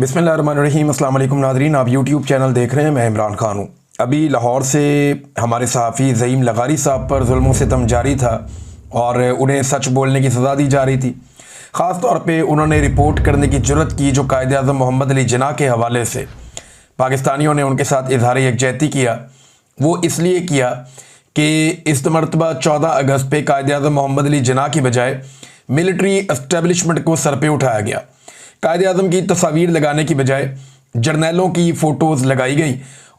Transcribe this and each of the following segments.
बिस्मिल्लाहिर्रहमानिर्रहीम। अस्सलाम वालेकुम नादरीन, आप यूट्यूब चैनल देख रहे हैं। मैं इमरान खान हूँ। अभी लाहौर से हमारे सहाफ़ी ज़ईम लगारी साहब पर जुल्म सितम जारी था और उन्हें सच बोलने की सज़ा दी जा रही थी। ख़ास तौर पे उन्होंने रिपोर्ट करने की जुर्रत की जो कायद आज़म मोहम्मद अली जिन्ना के हवाले से पाकिस्तानियों ने उनके साथ इजहार यकजहती किया। वो इसलिए किया कि इस मरतबा 14 अगस्त पे कायद आज़म मोहम्मद अली जिन्ना की बजाय मिलिट्री एस्टेब्लिशमेंट को सर पे उठाया गया। कायद आज़म की तस्वीर लगाने की बजाय जर्नैलों की फ़ोटोज़ लगाई गई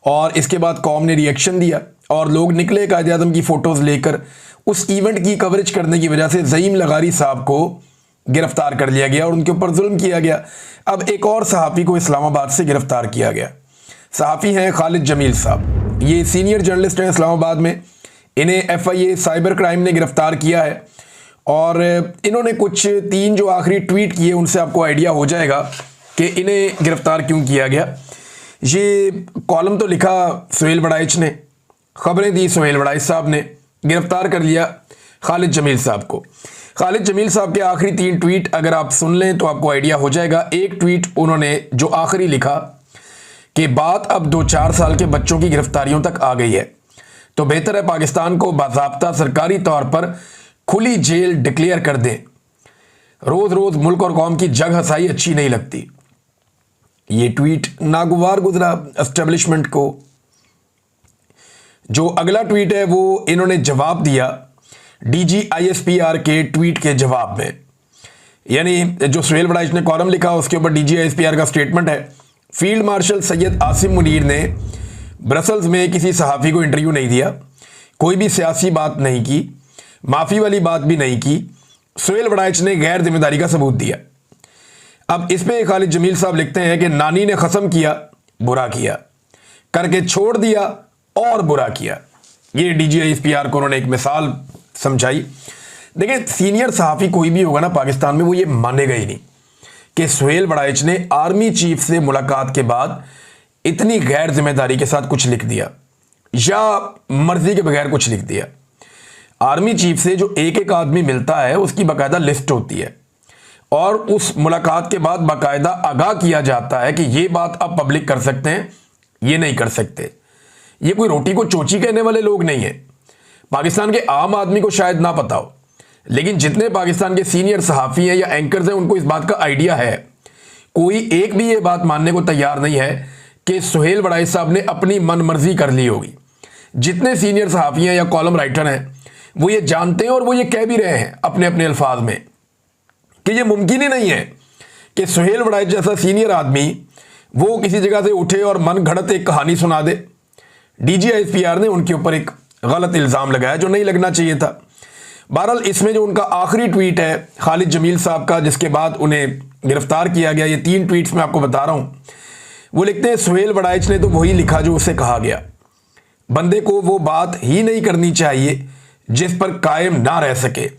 और इसके बाद कौम ने रिएक्शन दिया और लोग निकले कायद आज़म की फ़ोटोज़ लेकर। उस इवेंट की कवरेज करने की वजह से ज़ईम लगारी साहब को गिरफ़्तार कर लिया गया और उनके ऊपर जुल्म किया गया। अब एक और सहाफ़ी को इस्लामाबाद से गिरफ़्तार किया गया। सहाफ़ी हैं खालिद जमील साहब, ये सीनियर जर्नलिस्ट हैं इस्लामाबाद में। इन्हें FIA साइबर क्राइम ने गिरफ़्तार किया है और इन्होंने कुछ 3 जो आखिरी ट्वीट किए उनसे आपको आइडिया हो जाएगा कि इन्हें गिरफ़्तार क्यों किया गया। ये कॉलम तो लिखा सुहेल बड़ाइच ने, ख़बरें दी सुहेल बड़ाइच साहब ने, गिरफ़्तार कर लिया खालिद जमील साहब को। खालिद जमील साहब के आखिरी 3 ट्वीट अगर आप सुन लें तो आपको आइडिया हो जाएगा। एक ट्वीट उन्होंने जो आखिरी लिखा कि बात अब 2-4 साल के बच्चों की गिरफ्तारियों तक आ गई है, तो बेहतर है पाकिस्तान को बाज़ाब्ता सरकारी तौर पर खुली जेल डिक्लेयर कर दें। रोज रोज मुल्क और कौम की जग हसाई अच्छी नहीं लगती। ये ट्वीट नागवार गुजरा एस्टेब्लिशमेंट को। जो अगला ट्वीट है वो इन्होंने जवाब दिया DG ISPR के ट्वीट के जवाब में। यानी जो सुहेल बड़ाइच ने कॉलम लिखा उसके ऊपर DG ISPR का स्टेटमेंट है। फील्ड मार्शल सैयद आसिम मुनीर ने ब्रसल्स में किसी सहाफ़ी को इंटरव्यू नहीं दिया, कोई भी सियासी बात नहीं की, माफ़ी वाली बात भी नहीं की। सुहेल बड़ाइच ने गैर जिम्मेदारी का सबूत दिया। अब इस पे खालिद जमील साहब लिखते हैं कि नानी ने कसम किया, बुरा किया, करके छोड़ दिया और बुरा किया। ये DG ISPR को उन्होंने एक मिसाल समझाई। देखिए, सीनियर सहाफ़ी कोई भी होगा ना पाकिस्तान में, वो ये मानेगा ही नहीं कि सुहेल बड़ाइच ने आर्मी चीफ से मुलाकात के बाद इतनी गैर जिम्मेदारी के साथ कुछ लिख दिया या मर्जी के बगैर कुछ लिख दिया। आर्मी चीफ से जो एक एक आदमी मिलता है उसकी बाकायदा लिस्ट होती है और उस मुलाकात के बाद बाकायदा आगाह किया जाता है कि ये बात आप पब्लिक कर सकते हैं, ये नहीं कर सकते। ये कोई रोटी को चोची कहने वाले लोग नहीं है। पाकिस्तान के आम आदमी को शायद ना पता हो, लेकिन जितने पाकिस्तान के सीनियर सहाफ़ी हैं या एंकर्स हैं उनको इस बात का आइडिया है। कोई एक भी ये बात मानने को तैयार नहीं है कि सुहेल बड़ाइच साहब ने अपनी मन मर्जी कर ली होगी। जितने सीनियर सहाफ़ी हैं या कॉलम राइटर हैं वो ये जानते हैं और वो ये कह भी रहे हैं अपने अपने अल्फाज में कि ये मुमकिन ही नहीं है कि सुहेल बड़ाइच जैसा सीनियर आदमी वो किसी जगह से उठे और मन घड़त एक कहानी सुना दे। DG ISPR ने उनके ऊपर एक गलत इल्ज़ाम लगाया जो नहीं लगना चाहिए था। बहरहाल इसमें जो उनका आखिरी ट्वीट है खालिद जमील साहब का, जिसके बाद उन्हें गिरफ्तार किया गया, ये 3 ट्वीट्स मैं आपको बता रहा हूँ। वो लिखते हैं, सुहेल बड़ाइच ने तो वही लिखा जो उसे कहा गया। बंदे को वो बात ही नहीं करनी चाहिए जिस पर कायम ना रह सके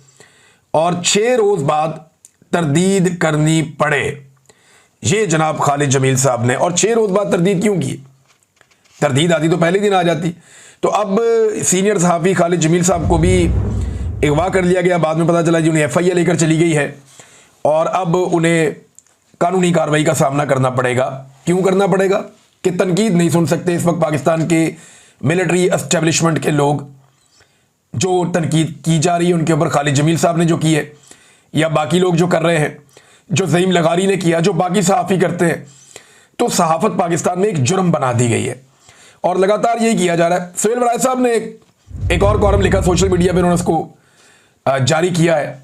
और 6 रोज बाद तरदीद करनी पड़े। ये जनाब खालिद जमील साहब ने, और 6 रोज बाद तरदीद क्यों की? तरदीद आती तो पहले दिन आ जाती। तो अब सीनियर सहाफ़ी खालिद जमील साहब को भी अगवा कर लिया गया। बाद में पता चला जी उन्हें FIA लेकर चली गई है और अब उन्हें कानूनी कार्रवाई का सामना करना पड़ेगा। क्यों करना पड़ेगा? कि तनकीद नहीं सुन सकते इस वक्त पाकिस्तान के मिलिट्री एस्टेब्लिशमेंट के लोग। जो तनकीद की जा रही है उनके ऊपर खालिद जमील साहब ने जो की है या बाकी लोग जो कर रहे हैं, जो ज़ईम लगारी ने किया, जो बाकी सहाफ़ी करते हैं, तो सहाफ़त पाकिस्तान में एक जुर्म बना दी गई है और लगातार यही किया जा रहा है। सुहेल बड़ाइच साहब ने एक और कॉलम लिखा सोशल मीडिया पर, उन्होंने उसको जारी किया है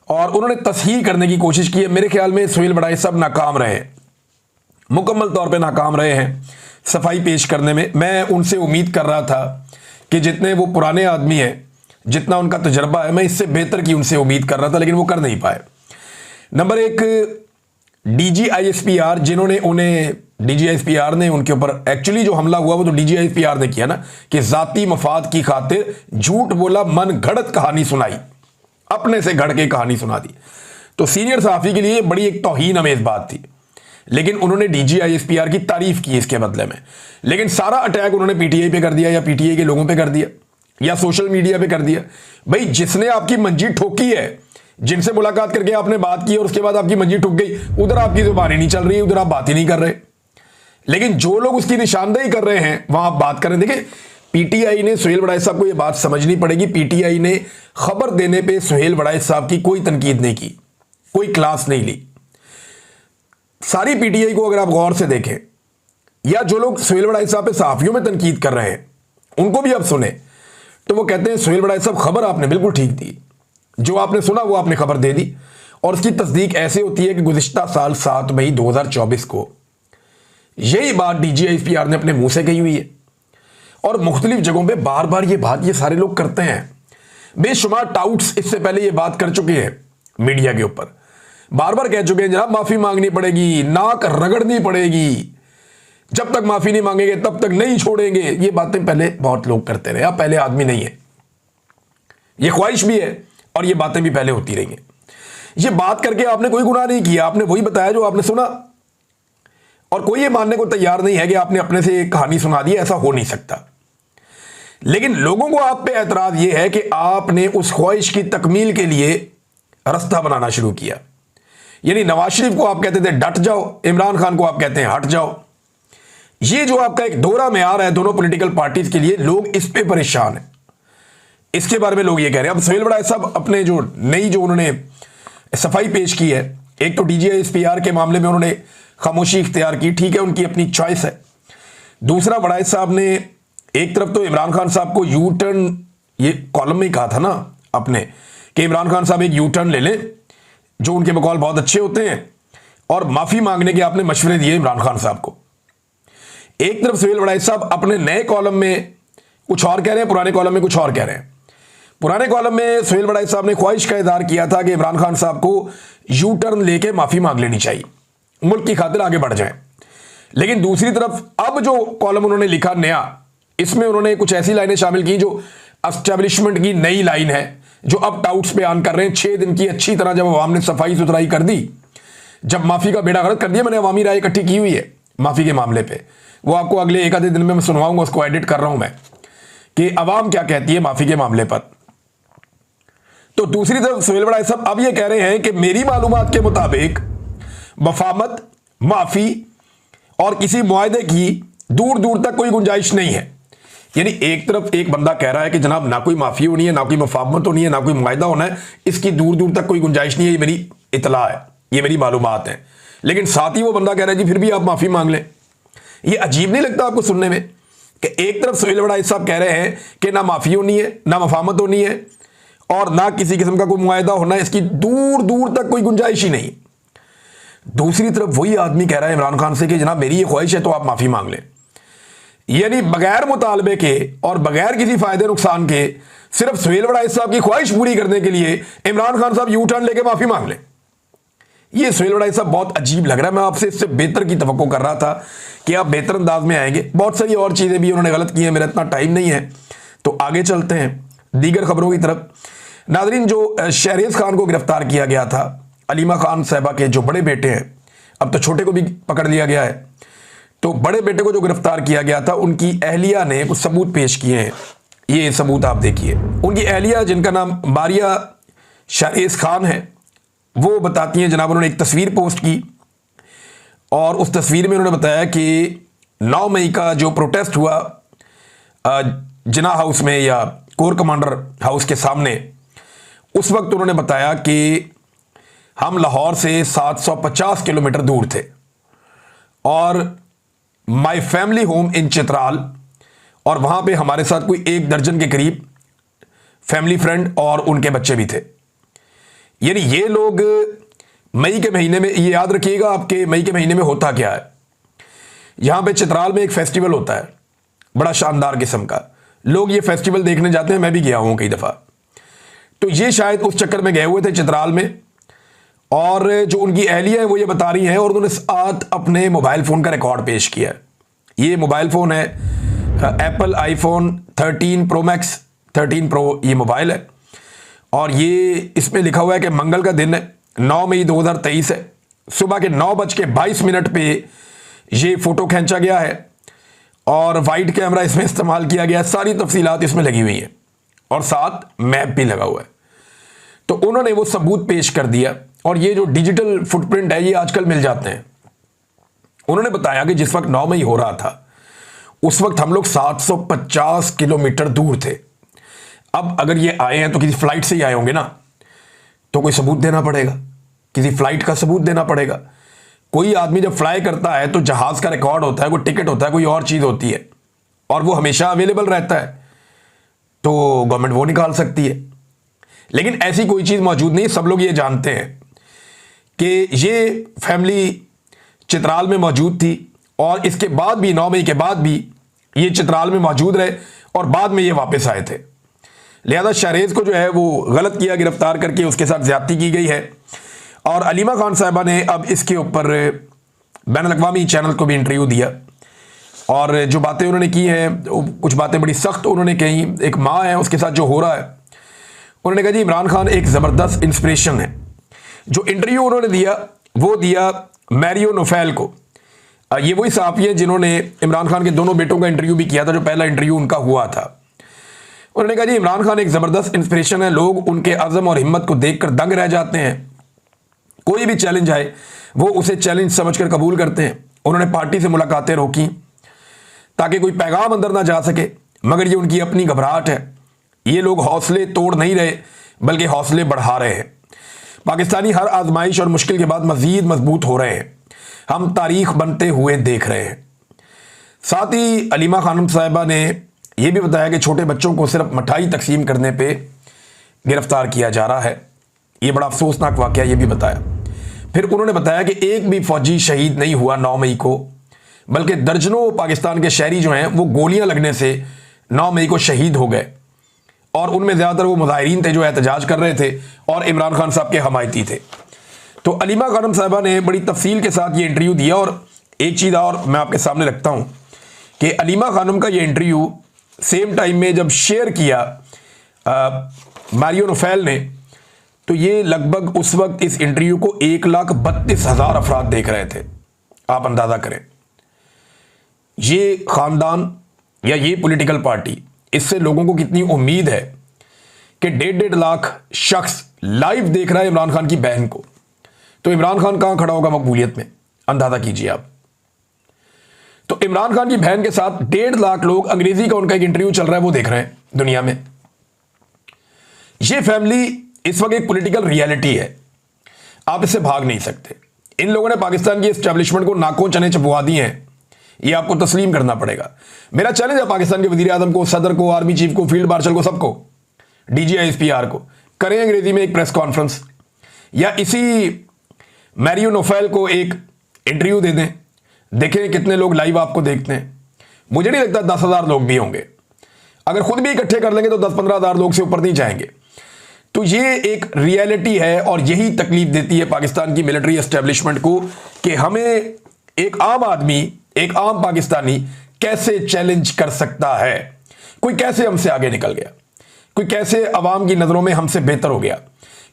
और उन्होंने तस्हीह करने की कोशिश की है। मेरे ख्याल में सुहेल बड़ाइच साहब नाकाम रहे, मुकम्मल तौर पर नाकाम रहे हैं सफाई पेश करने में। मैं उनसे उम्मीद कर रहा था कि जितने वो पुराने आदमी हैं, जितना उनका तजर्बा है, मैं इससे बेहतर की उनसे उम्मीद कर रहा था, लेकिन वो कर नहीं पाए। नंबर 1, DG ISPR, जिन्होंने उन्हें DG ISPR ने उनके ऊपर एक्चुअली जो हमला हुआ वो तो DG ISPR ने किया ना, कि जाती मफाद की खातिर झूठ बोला, मन घड़त कहानी सुनाई, अपने से घड़ के कहानी सुना दी। तो सीनियर सहाफ़ी के लिए बड़ी एक तौहीन अमेज़ बात थी, लेकिन उन्होंने DG ISPR की तारीफ की इसके बदले में। लेकिन सारा अटैक उन्होंने PTI पे कर दिया या PTI के लोगों पे कर दिया या सोशल मीडिया पे कर दिया। भाई जिसने आपकी मंजी ठोकी है जिनसे मुलाकात करके आपने बात की और उसके बाद आपकी मंजी टूट गई, उधर आपकी जुबान ही नहीं चल रही, उधर आप बात ही नहीं कर रहे। लेकिन जो लोग उसकी निशानदेही कर रहे हैं वहां आप बात कर रहे हैं। देखिए, पीटीआई ने सुहेल वड़ाइच साहब को यह बात समझनी पड़ेगी, पीटीआई ने खबर देने पे सुहेल वड़ाइच साहब की कोई तनकीद नहीं की, कोई क्लास नहीं ली। सारी पीटीआई को अगर आप गौर से देखें, या जो लोग सुहेल वड़ाइच साहब पे सहाफियों में तनकीद कर रहे हैं उनको भी आप सुने, तो वो कहते हैं सुहेल वड़ाइच साहब खबर आपने बिल्कुल ठीक दी, जो आपने सुना वो आपने खबर दे दी। और उसकी तस्दीक ऐसे होती है कि गुज़िश्ता साल 7 मई 2024 को यही बात डीजीआईएसपीआर ने अपने मुंह से कही हुई है और मुख्तलिफ जगहों पे बार बार ये बात ये सारे लोग करते हैं। बेशुमार टाउट्स इससे पहले ये बात कर चुके हैं, मीडिया के ऊपर बार बार कह चुके हैं जनाब माफी मांगनी पड़ेगी, नाक रगड़नी पड़ेगी, जब तक माफी नहीं मांगेंगे तब तक नहीं छोड़ेंगे। ये बातें पहले बहुत लोग करते रहे, आप पहले आदमी नहीं है, ये ख्वाहिश भी है और ये बातें भी पहले होती रही हैं। ये बात करके आपने कोई गुनाह नहीं किया, आपने वही बताया जो आपने सुना, और कोई ये मानने को तैयार नहीं है कि आपने अपने से एक कहानी सुना दी, ऐसा हो नहीं सकता। लेकिन लोगों को आप पे एतराज ये है कि आपने उस ख्वाहिश की तकमील के लिए रास्ता बनाना शुरू किया। यानी नवाज शरीफ को आप कहते थे डट जाओ, इमरान खान को आप कहते हैं हट जाओ। ये जो आपका एक दोहरा मेयार है दोनों पॉलिटिकल पार्टीज के लिए, लोग इस पे परेशान हैं। इसके बारे में लोग ये कह रहे हैं। अब सुहेल वड़ाइच साहब अपने जो नई जो उन्होंने सफाई पेश की है, एक तो डीजीआईएसपीआर के मामले में उन्होंने खामोशी इख्तियार की, ठीक है, उनकी अपनी चॉइस है। दूसरा, वड़ाइच साहब ने एक तरफ तो इमरान खान साहब को यू टर्न, ये कॉलम में ही कहा था ना अपने कि इमरान खान साहब एक यू टर्न ले लें, जो उनके बकौल बहुत अच्छे होते हैं, और माफी मांगने के आपने मशवरे दिए इमरान खान साहब को। एक तरफ सुहेल वड़ाइच साहब अपने नए कॉलम में कुछ और कह रहे हैं, पुराने कॉलम में कुछ और कह रहे हैं। पुराने कॉलम में सुहेल वड़ाइच साहब ने ख्वाहिश का इज़हार किया था कि इमरान खान साहब को यू टर्न लेके माफी मांग लेनी चाहिए, मुल्क की खातिर आगे बढ़ जाएं। लेकिन दूसरी तरफ अब जो कॉलम उन्होंने लिखा नया, इसमें उन्होंने कुछ ऐसी लाइनें शामिल की जो एस्टेब्लिशमेंट की नई लाइन है, जो अब टाउट्स बयान कर रहे हैं। 6 दिन की अच्छी तरह जब अवाम ने सफाई सुथराई कर दी, जब माफी का बेड़ा गर्क कर दिया, मैंने अवामी राय इकट्ठी की हुई है माफी के मामले पे, वो आपको अगले एक आधे दिन में मैं सुनवाऊंगा, उसको एडिट कर रहा हूं मैं कि अवाम क्या कहती है माफी के मामले पर। तो दूसरी तरफ सुहेल वड़ाइच साहब अब ये कह रहे हैं कि मेरी मालूमात के मुताबिक वफामत, माफी और किसी मुआहदे की दूर दूर तक कोई गुंजाइश नहीं है। यानी एक तरफ एक बंदा कह रहा है कि जनाब ना कोई माफी होनी है, ना कोई मफाहमत होनी है, ना कोई मुआहदा होना है, इसकी दूर दूर तक कोई गुंजाइश नहीं है, ये मेरी इतला है, ये मेरी मालूमात है। लेकिन साथ ही वो बंदा कह रहा है जी फिर भी आप माफी मांग लें। ये अजीब नहीं लगता आपको सुनने में कि एक तरफ सुहेल वड़ाइच साहब कह रहे हैं कि ना माफी होनी है, ना मफाहमत होनी है, और ना किसी किस्म का कोई मुआहदा होना है, इसकी दूर दूर तक कोई गुंजाइश ही नहीं। दूसरी तरफ वही आदमी कह रहा है इमरान खान से कि जनाब मेरी ये ख्वाहिश है तो आप माफी मांग लें। यानी बगैर मुतालबे के और बगैर किसी फायदे नुकसान के सिर्फ सुहेल वड़ाइच साहब की ख्वाहिश पूरी करने के लिए इमरान खान साहब यू टर्न लेके माफी मांग लें। ये सुहेल वड़ाइच साहब बहुत अजीब लग रहा है। मैं आपसे इससे बेहतर की तवक्को कर रहा था कि आप बेहतर अंदाज में आएंगे। बहुत सारी और चीजें भी उन्होंने गलत की हैं, मेरा इतना टाइम नहीं है, तो आगे चलते हैं दीगर खबरों की तरफ। नाजरीन, जो शहरेज खान को गिरफ्तार किया गया था, अलीमा खान साहबा के जो बड़े बेटे हैं, अब तो छोटे को भी पकड़ लिया गया है, तो बड़े बेटे को जो गिरफ्तार किया गया था, उनकी अहलिया ने कुछ सबूत पेश किए हैं। ये सबूत आप देखिए। उनकी अहलिया, जिनका नाम मारिया शहरेज खान है, वो बताती हैं जनाब, उन्होंने एक तस्वीर पोस्ट की और उस तस्वीर में उन्होंने बताया कि 9 मई का जो प्रोटेस्ट हुआ जिना हाउस में या कोर कमांडर हाउस के सामने, उस वक्त उन्होंने बताया कि हम लाहौर से 750 किलोमीटर दूर थे और my family home in Chitral, और वहां पे हमारे साथ कोई 1 दर्जन के करीब फैमिली फ्रेंड और उनके बच्चे भी थे। यानी ये लोग मई के महीने में, ये याद रखिएगा आपके मई के महीने में होता क्या है, यहां पे चित्राल में एक फेस्टिवल होता है बड़ा शानदार किस्म का, लोग ये फेस्टिवल देखने जाते हैं, मैं भी गया हूं कई दफा। तो ये शायद उस चक्कर में गए हुए थे चित्राल में, और जो उनकी अहलिया है वो ये बता रही हैं, और उन्होंने साथ अपने मोबाइल फ़ोन का रिकॉर्ड पेश किया है। ये मोबाइल फ़ोन है Apple iPhone 13 pro max, 13 pro ये मोबाइल है, और ये इसमें लिखा हुआ है कि मंगल का दिन है, 9 मई 2023 है, सुबह के 9:22 पे ये फ़ोटो खींचा गया है और वाइड कैमरा इसमें इस्तेमाल किया गया है। सारी तफसीलात इसमें लगी हुई हैं और साथ मैप भी लगा हुआ है। तो उन्होंने वो सबूत पेश कर दिया, और ये जो डिजिटल फुटप्रिंट है ये आजकल मिल जाते हैं। उन्होंने बताया कि जिस वक्त 9 मई हो रहा था उस वक्त हम लोग 750 किलोमीटर दूर थे। अब अगर ये आए हैं तो किसी फ्लाइट से ही आए होंगे ना, तो कोई सबूत देना पड़ेगा, किसी फ्लाइट का सबूत देना पड़ेगा। कोई आदमी जब फ्लाई करता है तो जहाज का रिकॉर्ड होता है, कोई टिकट होता है, कोई और चीज होती है, और वो हमेशा अवेलेबल रहता है, तो गवर्नमेंट वो निकाल सकती है। लेकिन ऐसी कोई चीज मौजूद नहीं। सब लोग ये जानते हैं कि ये फैमिली चित्राल में मौजूद थी, और इसके बाद भी 9 मई के बाद भी ये चित्राल में मौजूद रहे, और बाद में ये वापस आए थे। लिहाजा शाहरेज को जो है वो गलत किया, गिरफ्तार करके उसके साथ ज्यादती की गई है। और अलीमा खान साहिबा ने अब इसके ऊपर बैनुल-अक़वामी चैनल को भी इंटरव्यू दिया, और जो बातें उन्होंने की हैं, कुछ बातें बड़ी सख्त उन्होंने कही। एक माँ है, उसके साथ जो हो रहा है, उन्होंने कहा जी इमरान खान एक ज़बरदस्त इंस्पिरेशन है। जो इंटरव्यू उन्होंने दिया वो दिया मैरियो नोफेल को। ये वही सहाफ़ी हैं जिन्होंने इमरान खान के दोनों बेटों का इंटरव्यू भी किया था, जो पहला इंटरव्यू उनका हुआ था। उन्होंने कहा जी इमरान खान एक ज़बरदस्त इंस्पिरेशन है, लोग उनके अज़म और हिम्मत को देखकर दंग रह जाते हैं। कोई भी चैलेंज आए वो उसे चैलेंज समझकर कबूल करते हैं। उन्होंने पार्टी से मुलाकातें रोकी ताकि कोई पैगाम अंदर ना जा सके, मगर ये उनकी अपनी घबराहट है। ये लोग हौसले तोड़ नहीं रहे बल्कि हौसले बढ़ा रहे हैं। पाकिस्तानी हर आजमाइश और मुश्किल के बाद मजीद मजबूत हो रहे हैं। हम तारीख बनते हुए देख रहे हैं। साथ ही अलीमा खानम साहिबा ने यह भी बताया कि छोटे बच्चों को सिर्फ मिठाई तकसीम करने पे गिरफ्तार किया जा रहा है। ये बड़ा अफसोसनाक वाक़या ये भी बताया। फिर उन्होंने बताया कि एक भी फौजी शहीद नहीं हुआ 9 मई को, बल्कि दर्जनों पाकिस्तान के शहरी जो हैं वो गोलियां लगने से 9 मई को शहीद हो गए, और उनमें ज़्यादातर वो मुजाहिरीन थे जो एहतजाज कर रहे थे और इमरान खान साहब के हमायती थे। तो अलीमा खानम साहिबा ने बड़ी तफसील के साथ ये इंटरव्यू दिया। और एक चीज़ और मैं आपके सामने रखता हूँ कि अलीमा खानम का ये इंटरव्यू सेम टाइम में जब शेयर किया मैरियो नोफेल ने, तो ये लगभग उस वक्त इस इंटरव्यू को 1,32,000 अफराद देख रहे थे। आप अंदाज़ा करें, ये ख़ानदान या ये पॉलिटिकल पार्टी, इससे लोगों को कितनी उम्मीद है कि 1.5 लाख शख्स लाइव देख रहा है इमरान खान की बहन को। तो इमरान खान कहां खड़ा होगा मकबूलियत में, अंदाजा कीजिए आप। तो इमरान खान की बहन के साथ 1.5 लाख लोग, अंग्रेजी का उनका एक इंटरव्यू चल रहा है, वो देख रहे हैं दुनिया में। ये फैमिली इस वक्त एक पॉलिटिकल रियलिटी है, आप इससे भाग नहीं सकते। इन लोगों ने पाकिस्तान की एस्टेब्लिशमेंट को नाकों चने चबवा दिए हैं, ये आपको तस्लीम करना पड़ेगा। मेरा चैलेंज है पाकिस्तान के वजीर आजम को, सदर को, आर्मी चीफ को, फील्ड मार्शल को, सबको, DGISPR को, करें अंग्रेजी में एक प्रेस कॉन्फ्रेंस, या इसी मैरियो नोफेल को एक इंटरव्यू दे दें, देखें कितने लोग लाइव आपको देखते हैं। मुझे नहीं लगता 10,000 लोग भी होंगे। अगर खुद भी इकट्ठे कर लेंगे तो 10-15,000 लोग से ऊपर नहीं जाएंगे। तो ये एक रियलिटी है, और यही तकलीफ देती है पाकिस्तान की मिलिट्री एस्टेब्लिशमेंट को कि हमें एक आम आदमी, एक आम पाकिस्तानी कैसे चैलेंज कर सकता है। कोई कैसे हमसे आगे निकल गया, कोई कैसे अवाम की नज़रों में हमसे बेहतर हो गया,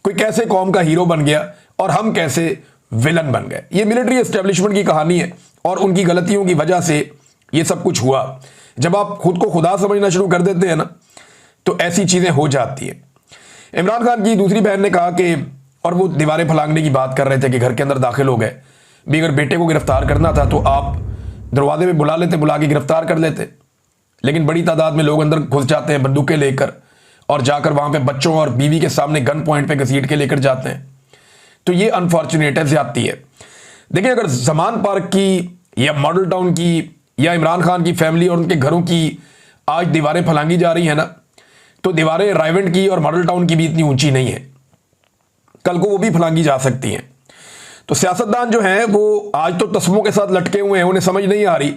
कोई कैसे कौम का हीरो बन गया, और हम कैसे विलन बन गए। ये मिलिट्री एस्टेब्लिशमेंट की कहानी है, और उनकी गलतियों की वजह से ये सब कुछ हुआ। जब आप खुद को खुदा समझना शुरू कर देते हैं ना, तो ऐसी चीज़ें हो जाती हैं। इमरान खान की दूसरी बहन ने कहा कि, और वो दीवारें फलांगने की बात कर रहे थे कि घर के अंदर दाखिल हो गए भी, अगर बेटे को गिरफ्तार करना था तो आप दरवाजे में बुला लेते, बुला के गिरफ्तार कर लेते। लेकिन बड़ी तादाद में लोग अंदर घुस जाते हैं बंदूकें लेकर, और जाकर वहाँ पे बच्चों और बीवी के सामने गन पॉइंट पे घसीट के लेकर जाते हैं। तो ये अनफॉर्चुनेट है, ज्यादती है। देखिए, अगर जमान पार्क की या मॉडल टाउन की या इमरान खान की फैमिली और उनके घरों की आज दीवारें फलांगी जा रही हैं ना, तो दीवारें रायवेंट की और मॉडल टाउन की भी इतनी ऊंची नहीं है, कल को वो भी फलांगी जा सकती हैं। तो सियासतदान जो हैं वो आज तो तस्मों के साथ लटके हुए हैं, उन्हें समझ नहीं आ रही।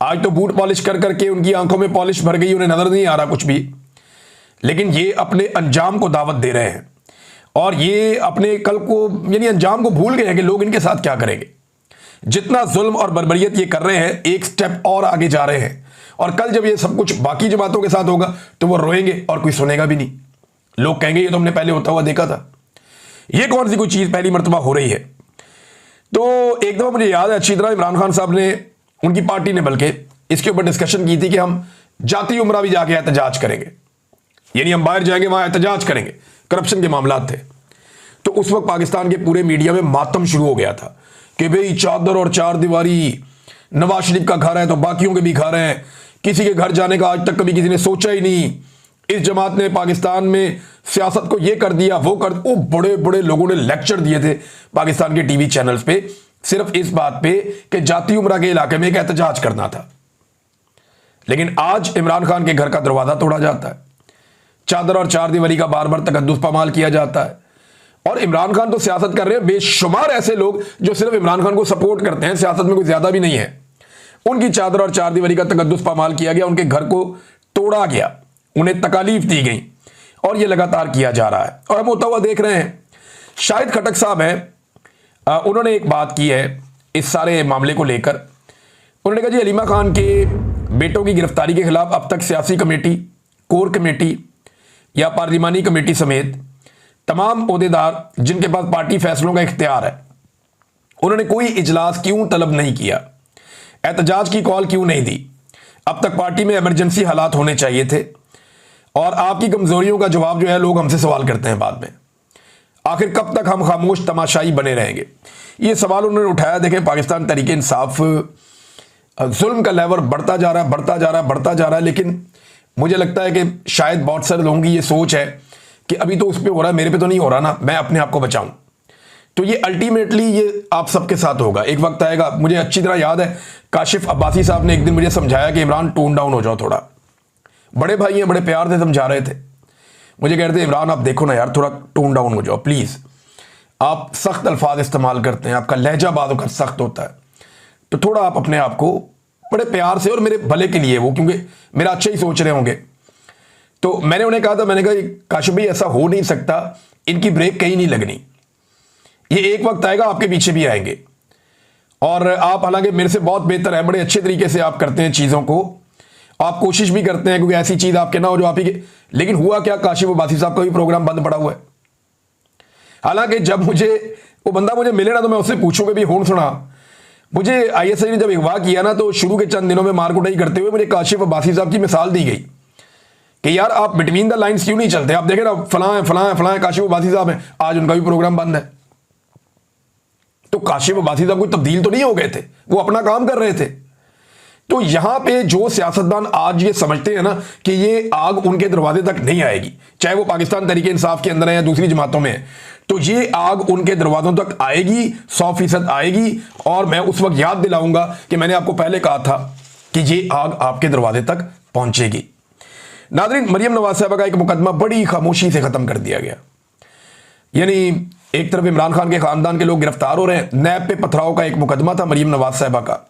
आज तो बूट पॉलिश कर करके उनकी आंखों में पॉलिश भर गई, उन्हें नजर नहीं आ रहा कुछ भी। लेकिन ये अपने अंजाम को दावत दे रहे हैं, और ये अपने कल को यानी अंजाम को भूल गए हैं कि लोग इनके साथ क्या करेंगे। जितना जुल्म और बर्बरियत ये कर रहे हैं, एक स्टेप और आगे जा रहे हैं, और कल जब ये सब कुछ बाकी जमातों के साथ होगा तो वो रोएंगे और कोई सुनेगा भी नहीं। लोग कहेंगे ये तो हमने पहले होता हुआ देखा था, ये कौन सी कोई चीज पहली मर्तबा हो रही है। तो एक दफा मुझे याद है अच्छी तरह, इमरान खान साहब ने, उनकी पार्टी ने बल्कि इसके ऊपर डिस्कशन की थी कि हम जाती उम्रा भी जाके एहतजाज करेंगे, यानी हम बाहर जाएंगे वहां एहतजाज करेंगे। करप्शन के मामला थे। तो उस वक्त पाकिस्तान के पूरे मीडिया में मातम शुरू हो गया था कि भाई चादर और चार दीवारी, नवाज शरीफ का घर है तो बाकियों के भी घर हैं, किसी के घर जाने का आज तक कभी किसी ने सोचा ही नहीं। इस जमात ने पाकिस्तान में सियासत को ये कर दिया, वो कर, वो बड़े बड़े लोगों ने लेक्चर दिए थे पाकिस्तान के टीवी चैनल्स पे सिर्फ इस बात पे कि जाती उमरा के इलाके में एक एहतजाज करना था। लेकिन आज इमरान खान के घर का दरवाजा तोड़ा जाता है, चादर और चार दीवारी का बार बार तकद्दुस पामाल किया जाता है। और इमरान खान तो सियासत कर रहे हैं, बेशुमार ऐसे लोग जो सिर्फ इमरान खान को सपोर्ट करते हैं, सियासत में कोई ज्यादा भी नहीं है, उनकी चादर और चार दीवारी का तकद्दुस पामाल किया गया, उनके घर को तोड़ा गया, उन्हें तकालीफ दी गई और यह लगातार किया जा रहा है और हम होता हुआ देख रहे हैं। शाहिद खटक साहब हैं, उन्होंने एक बात की है इस सारे मामले को लेकर। उन्होंने कहा जी हलीमा खान के बेटों की गिरफ्तारी के खिलाफ अब तक सियासी कमेटी, कोर कमेटी या पार्लिमानी कमेटी समेत तमाम ओहदेदार जिनके पास पार्टी फैसलों का इख्तियार है, उन्होंने कोई इजलास क्यों तलब नहीं किया, एहतजाज की कॉल क्यों नहीं दी। अब तक पार्टी में इमरजेंसी हालात होने चाहिए थे और आपकी कमजोरियों का जवाब जो है लोग हमसे सवाल करते हैं बाद में। आखिर कब तक हम खामोश तमाशाई बने रहेंगे, ये सवाल उन्होंने उठाया। देखें, पाकिस्तान तहरीक इंसाफ जुल्म का लेवल बढ़ता जा रहा है, बढ़ता जा रहा है, बढ़ता जा रहा है। लेकिन मुझे लगता है कि शायद बहुत सारे लोगों की ये सोच है कि अभी तो उस पर हो रहा है, मेरे पे तो नहीं हो रहा ना, मैं अपने आप को बचाऊं। तो ये अल्टीमेटली ये आप सबके साथ होगा, एक वक्त आएगा। मुझे अच्छी तरह याद है काशिफ अब्बासी साहब ने एक दिन मुझे समझाया कि इमरान टोन डाउन हो जाओ थोड़ा। बड़े भाई हैं, बड़े प्यार से समझा रहे थे, मुझे कह रहे थे इमरान आप देखो ना यार, थोड़ा टोन डाउन हो जाओ प्लीज, आप सख्त अल्फाज इस्तेमाल करते हैं, आपका लहजा बाद होकर सख्त होता है, तो थोड़ा आप अपने आप को बड़े प्यार से, और मेरे भले के लिए वो, क्योंकि मेरा अच्छा ही सोच रहे होंगे। तो मैंने उन्हें कहा था, मैंने कहा काशिफ भाई ऐसा हो नहीं सकता, इनकी ब्रेक कहीं नहीं लगनी, ये एक वक्त आएगा आपके पीछे भी आएंगे। और आप हालांकि मेरे से बहुत बेहतर है, बड़े अच्छे तरीके से आप करते हैं चीज़ों को, आप कोशिश भी करते हैं क्योंकि ऐसी चीज़ आपके ना हो जो आप ही के। लेकिन हुआ क्या, काशिफ अब्बासी साहब का भी प्रोग्राम बंद पड़ा हुआ है। हालांकि जब मुझे वो बंदा मुझे मिले ना तो मैं उससे पूछूंगा भी हूं सुना, मुझे ISI ने जब अगवा किया ना तो शुरू के चंद दिनों में मार कुटाई करते हुए मुझे काशिफ अब्बासी साहब की मिसाल दी गई कि यार आप बिटवीन द लाइन्स क्यों नहीं चलते। आप देखें ना, फलां है फलां है फलां है, काशिफ अब्बासी साहब हैं, आज उनका भी प्रोग्राम बंद है। तो काशिफ अब्बासी साहब कोई तब्दील तो नहीं हो गए थे, वो अपना काम कर रहे थे। तो यहां पे जो सियासतदान आज ये समझते हैं ना कि ये आग उनके दरवाजे तक नहीं आएगी, चाहे वो पाकिस्तान तहरीक इंसाफ के अंदर है या दूसरी जमातों में है, तो ये आग उनके दरवाजों तक आएगी, 100% आएगी। और मैं उस वक्त याद दिलाऊंगा कि मैंने आपको पहले कहा था कि ये आग आपके दरवाजे तक पहुंचेगी। नाज़रीन, मरियम नवाज साहबा का एक मुकदमा बड़ी खामोशी से खत्म कर दिया गया। यानी एक तरफ इमरान खान के खानदान के लोग गिरफ्तार हो रहे हैं, नैब पे पथराव का एक मुकदमा था मरियम नवाज साहबा का,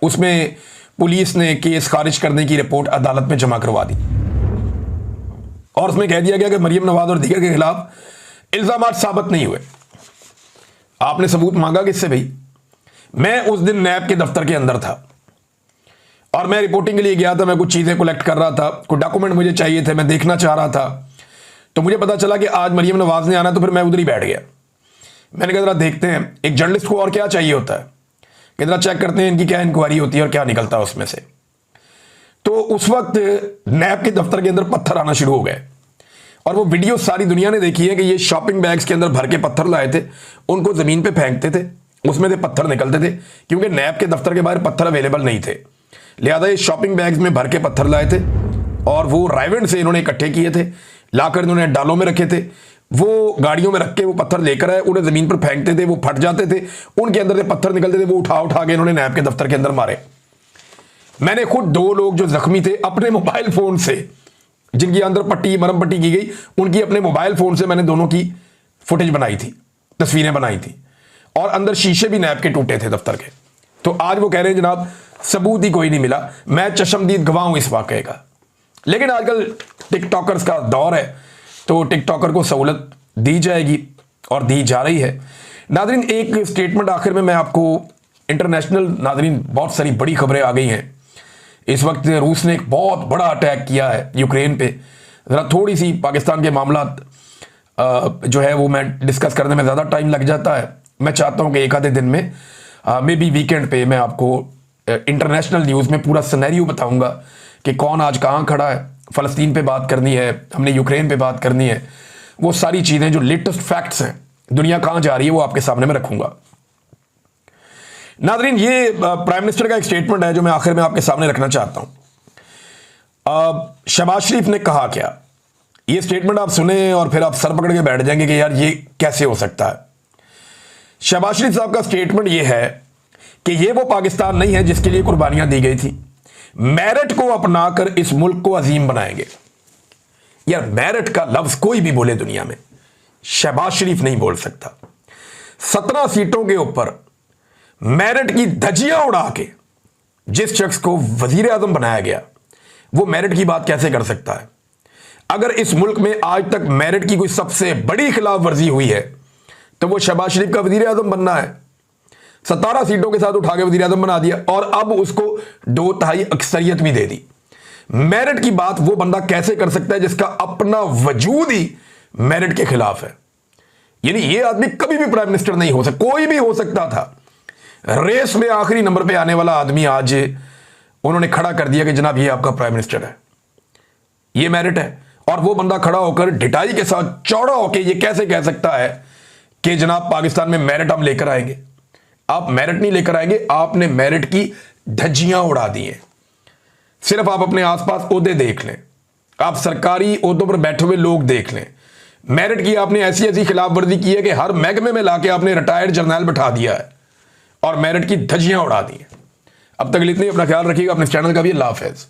उसमें पुलिस ने केस खारिज करने की रिपोर्ट अदालत में जमा करवा दी और उसमें कह दिया गया कि मरियम नवाज और दीगर के खिलाफ इल्जामात साबित नहीं हुए। आपने सबूत मांगा किससे भाई? मैं उस दिन नैब के दफ्तर के अंदर था और मैं रिपोर्टिंग के लिए गया था, मैं कुछ चीजें कलेक्ट कर रहा था, कुछ डॉक्यूमेंट मुझे चाहिए थे, मैं देखना चाह रहा था। तो मुझे पता चला कि आज मरियम नवाज ने आना, तो फिर मैं उधर ही बैठ गया। मैंने कहा जरा देखते हैं एक जर्नलिस्ट को और क्या चाहिए होता है, कि जरा चेक करते हैं इनकी क्या इंक्वायरी होती है और क्या निकलता है उसमें से। तो उस वक्त नैब के दफ्तर के अंदर पत्थर आना शुरू हो गए और वो वीडियो सारी दुनिया ने देखी है कि ये शॉपिंग बैग्स के अंदर भर के पत्थर लाए थे, उनको जमीन पे फेंकते थे, उसमें से पत्थर निकलते थे, क्योंकि नैब के दफ्तर के बाहर पत्थर अवेलेबल नहीं थे, लिहाजा ये शॉपिंग बैग्स में भर के पत्थर लाए थे और वो रायवेंड से इन्होंने इकट्ठे किए थे, लाकर इन्होंने डालों में रखे थे, वो गाड़ियों में रख के वो पत्थर लेकर आए, उन्हें जमीन पर फेंकते थे, वो फट जाते थे, उनके अंदर से पत्थर निकलते थे, वो उठा उठा के इन्होंने नैब के दफ्तर के अंदर मारे। मैंने खुद 2 लोग जो जख्मी थे अपने मोबाइल फोन से, जिनकी अंदर पट्टी मरम पट्टी की गई, उनकी अपने मोबाइल फोन से मैंने दोनों की फुटेज बनाई थी, तस्वीरें बनाई थी और अंदर शीशे भी नैब के टूटे थे दफ्तर के। तो आज वो कह रहे हैं जनाब सबूत ही कोई नहीं मिला। मैं चशमदीद गवाह हूं इस वाकये का। लेकिन आजकल टिकटॉकर्स का दौर है, तो टिकटॉकर को सहूलत दी जाएगी और दी जा रही है। नाज़रीन, एक स्टेटमेंट आखिर में मैं आपको, इंटरनेशनल नाज़रीन बहुत सारी बड़ी खबरें आ गई हैं। इस वक्त रूस ने एक बहुत बड़ा अटैक किया है यूक्रेन पे। ज़रा थोड़ी सी पाकिस्तान के मामला जो है वो मैं डिस्कस करने में ज़्यादा टाइम लग जाता है। मैं चाहता हूँ कि एक आधे दिन में मे बी वीकेंड पे मैं आपको इंटरनेशनल न्यूज़ में पूरा सिनेरियो बताऊंगा कि कौन आज कहाँ खड़ा है। फ़लस्तीन पे बात करनी है, हमने यूक्रेन पे बात करनी है, वो सारी चीजें जो लेटेस्ट फैक्ट्स हैं, दुनिया कहां जा रही है, वो आपके सामने में रखूंगा। नादरीन, ये प्राइम मिनिस्टर का एक स्टेटमेंट है जो मैं आखिर में आपके सामने रखना चाहता हूं। शहबाज शरीफ ने कहा क्या, ये स्टेटमेंट आप सुने और फिर आप सर पकड़ के बैठ जाएंगे कि यार ये कैसे हो सकता है। शहबाज शरीफ साहब का स्टेटमेंट ये है कि ये वो पाकिस्तान नहीं है जिसके लिए कुर्बानियां दी गई थी, मेरिट को अपनाकर इस मुल्क को अजीम बनाएंगे। यार मेरिट का लफ्ज कोई भी बोले दुनिया में, शहबाज शरीफ नहीं बोल सकता। 17 सीटों के ऊपर मेरिट की धज्जियां उड़ा के जिस शख्स को वजीर आजम बनाया गया, वो मेरिट की बात कैसे कर सकता है? अगर इस मुल्क में आज तक मेरिट की कोई सबसे बड़ी खिलाफ वर्जी हुई है तो वो शहबाज शरीफ का वजीर आजम बनना है। 17 सीटों के साथ उठा के वजीर आजम बना दिया और अब उसको 2/3 अक्सरियत भी दे दी। मेरिट की बात वो बंदा कैसे कर सकता है जिसका अपना वजूद ही मेरिट के खिलाफ है? यानी ये आदमी कभी भी प्राइम मिनिस्टर नहीं हो सकता, कोई भी हो सकता था। रेस में आखिरी नंबर पे आने वाला आदमी आज उन्होंने खड़ा कर दिया कि जनाब ये आपका प्राइम मिनिस्टर है, ये मेरिट है। और वो बंदा खड़ा होकर ढिठाई के साथ चौड़ा होकर ये कैसे कह सकता है कि जनाब पाकिस्तान में मेरिट हम लेकर आएंगे? आप मेरिट नहीं लेकर आएंगे, आपने मेरिट की धज्जियां उड़ा दी हैं। सिर्फ आप अपने आसपास ओहदे देख लें, आप सरकारी ओहदों पर बैठे हुए लोग देख लें। मेरिट की आपने ऐसी ऐसी खिलाफ वर्जी की है कि हर महकमे में लाके आपने रिटायर्ड जर्नल बैठा दिया है और मेरिट की धज्जियां उड़ा दी हैं। अब तक इतनी, अपना ख्याल रखिएगा, अपने चैनल का भी। अल्लाह हाफिज़।